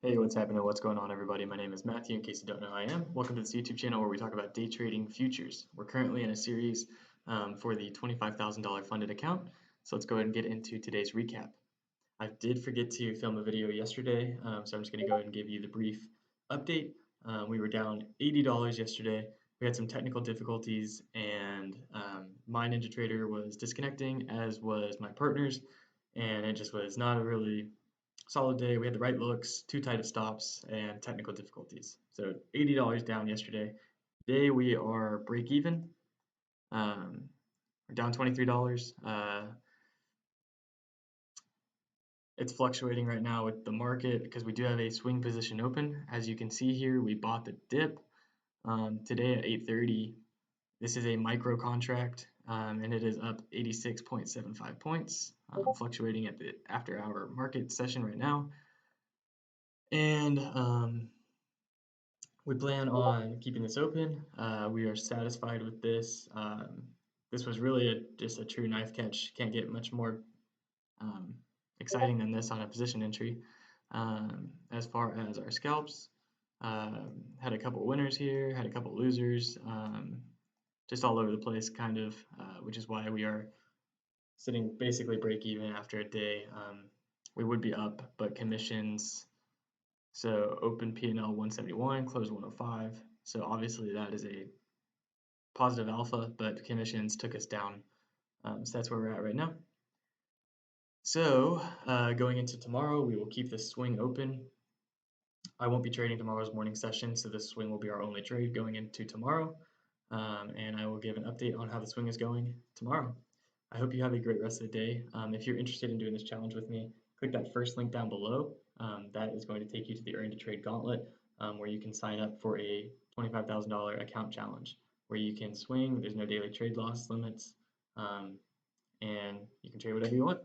Hey, what's happening? What's going on, everybody? My name is Matthew, in case you don't know who I am. Welcome to this YouTube channel where we talk about day trading futures. We're currently in a series for the $25,000 funded account. So let's go ahead and get into today's recap. I did forget to film a video yesterday, so I'm just going to go ahead and give you the brief update. We were down $80 yesterday. We had some technical difficulties, and my NinjaTrader was disconnecting, as was my partner's, and it just was not a really solid day. We had the right looks, too tight of stops, and technical difficulties. So $80 down yesterday. Today we are break even. We're down $23. It's fluctuating right now with the market because we do have a swing position open. As you can see here, we bought the dip today at 8:30. This is a micro contract, and it is up 86.75 points, fluctuating at the after hour market session right now. And we plan on keeping this open. We are satisfied with this. This was really just a true knife catch. Can't get much more exciting than this on a position entry. As far as our scalps, had a couple winners here, had a couple losers, just all over the place, kind of, which is why we are sitting basically break even after a day. We would be up, but commissions. So open P&L 171, close 105. So obviously that is a positive alpha, but commissions took us down. So that's where we're at right now. So going into tomorrow, we will keep this swing open. I won't be trading tomorrow's morning session, so this swing will be our only trade going into tomorrow. And I will give an update on how the swing is going tomorrow. I hope you have a great rest of the day. If you're interested in doing this challenge with me, click that first link down below. That is going to take you to the Earn to Trade Gauntlet, where you can sign up for a $25,000 account challenge, where you can swing. There's no daily trade loss limits, and you can trade whatever you want.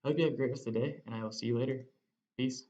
I hope you have a great rest of the day, and I will see you later. Peace.